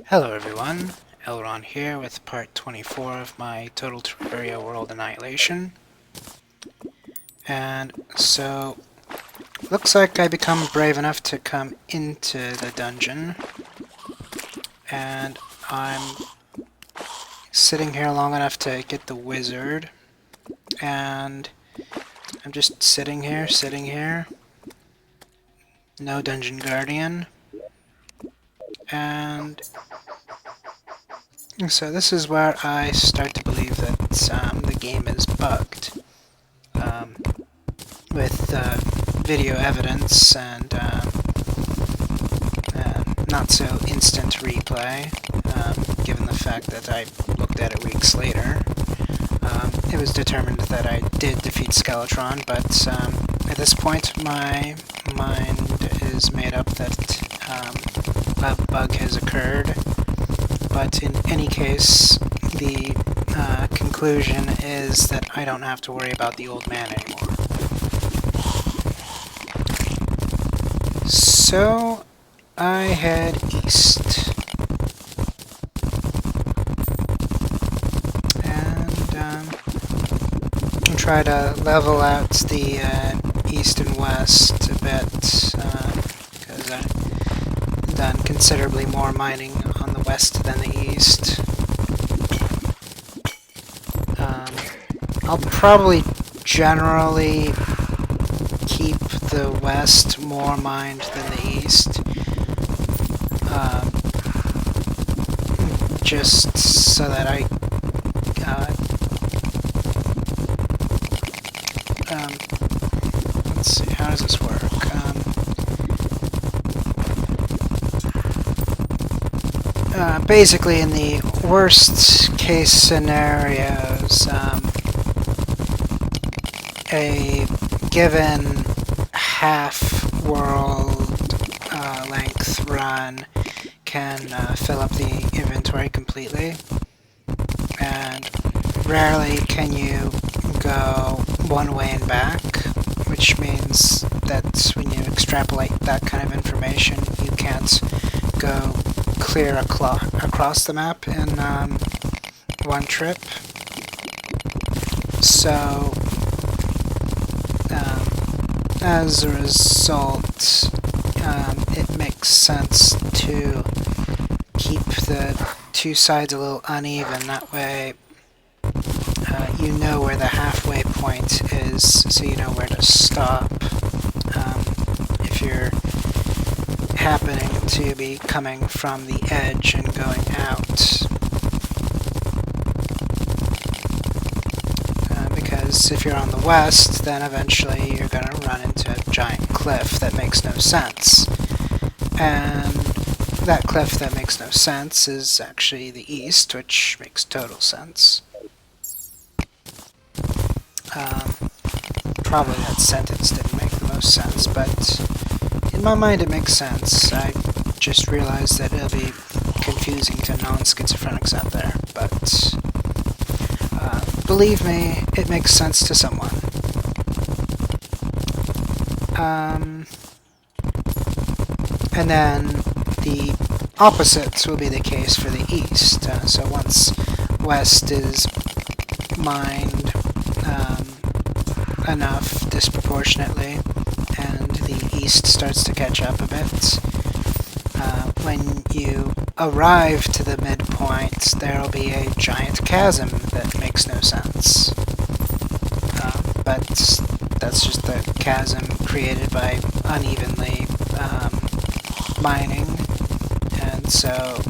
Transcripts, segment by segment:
Hello everyone, LRon here with part 24 of my Total Terraria World Annihilation. And so, looks like I become brave enough to come into the dungeon. And I'm sitting here long enough to get the wizard. And I'm just sitting here. No dungeon guardian. And so this is where I start to believe that the game is bugged. With video evidence and not so instant replay, given the fact that I looked at it weeks later. It was determined that I did defeat LRon, but at this point my mind is made up that a bug has occurred. But in any case, the conclusion is that I don't have to worry about the old man anymore. So, I head east. And try to level out the east and west a bit, because I've done considerably more mining on the west than the east. I'll probably generally keep the west more mined than the east, just so that I let's see, how does this work? Basically, in the worst case scenarios, a given half-world length run can fill up the inventory completely, and rarely can you go one way and back, which means that when you extrapolate that kind of information, you can't go clear across the map in one trip. So, as a result, it makes sense to keep the two sides a little uneven. That way, you know where the halfway point is, so you know where to stop. If you're happening to be coming from the edge and going out. Because if you're on the west, then eventually you're going to run into a giant cliff that makes no sense. And that cliff that makes no sense is actually the east, which makes total sense. Probably that sentence didn't make the most sense, but in my mind it makes sense. I just realized that it'll be confusing to non-schizophrenics out there, but believe me, it makes sense to someone. And then the opposites will be the case for the east. So once west is mined enough disproportionately, and the east starts to catch up a bit, when you arrive to the midpoint, there'll be a giant chasm that makes no sense. But that's just the chasm created by unevenly mining, and so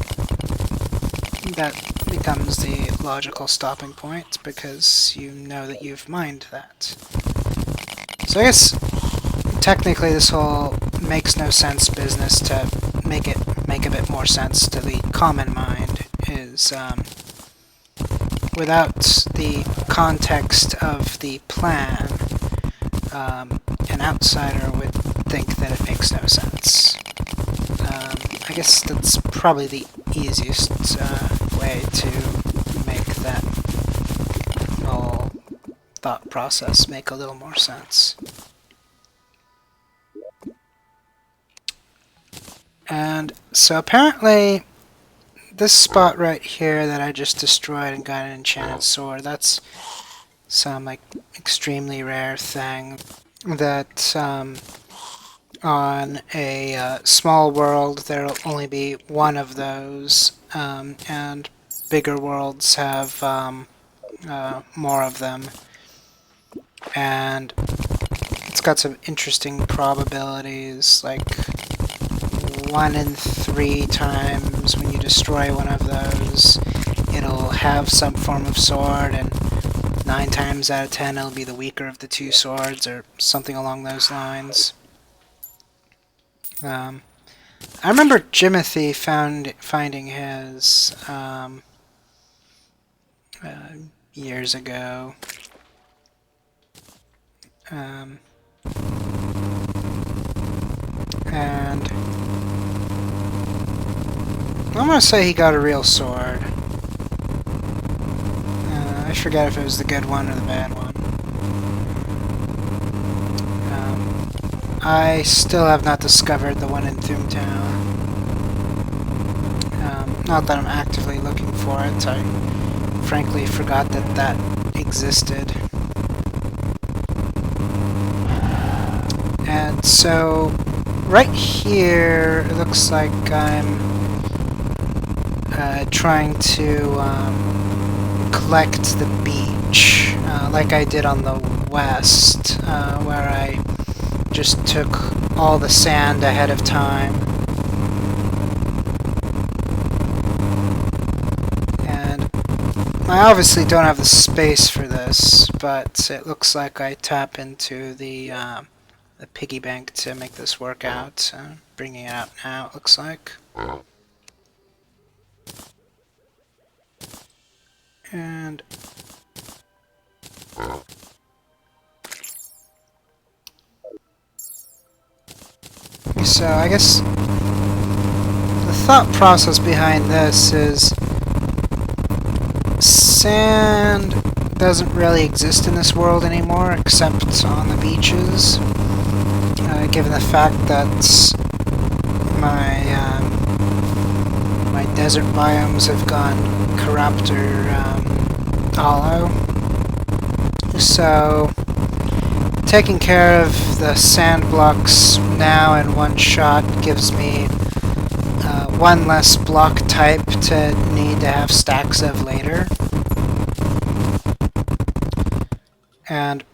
that becomes the logical stopping point, because you know that you've mined that. So I guess technically this whole makes no sense business, to make a bit more sense to the common mind, is without the context of the plan, an outsider would think that it makes no sense. I guess that's probably the easiest way to make that whole thought process make a little more sense. And so apparently this spot right here that I just destroyed and got an enchanted sword, that's some like extremely rare thing that on a small world there'll only be one of those, and bigger worlds have more of them, and it's got some interesting probabilities, like 1 in 3 times when you destroy one of those it'll have some form of sword, and 9 times out of 10 it'll be the weaker of the two swords or something along those lines. I remember Jimothy finding his years ago. And I'm gonna say he got a real sword. I forget if it was the good one or the bad one. I still have not discovered the one in Toontown. Not that I'm actively looking for it, I frankly forgot that that existed. And so, right here, it looks like I'm trying to collect the beach, like I did on the west, where I just took all the sand ahead of time. And I obviously don't have the space for this, but it looks like I tap into the piggy bank to make this work out. Bringing it out now, it looks like. And so I guess the thought process behind this is sand doesn't really exist in this world anymore except on the beaches, given the fact that my desert biomes have gone corrupt or hollow. So taking care of the sand blocks now in one shot gives me one less block type to need to have stacks of later. And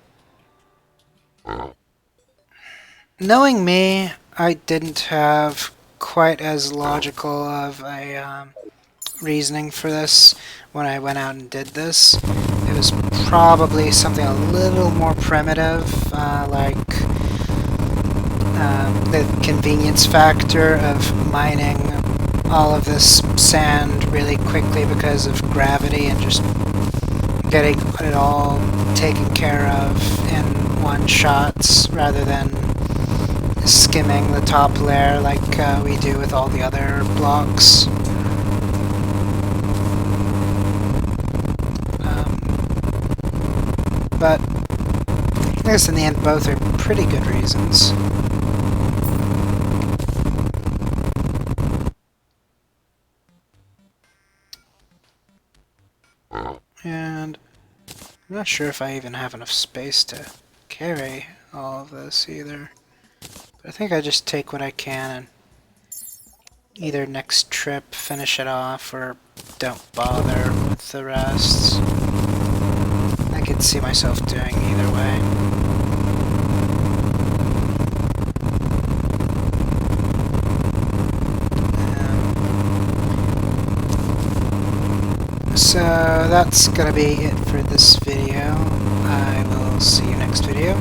knowing me, I didn't have quite as logical of a reasoning for this when I went out and did this. It was probably something a little more primitive, like the convenience factor of mining all of this sand really quickly because of gravity and just getting it all taken care of in one shot rather than skimming the top layer like we do with all the other blocks. But I guess in the end both are pretty good reasons. And I'm not sure if I even have enough space to carry all of this either. But I think I just take what I can and either next trip finish it off or don't bother with the rest. I could see myself doing either way. So that's gonna be it for this video. I will see you next video.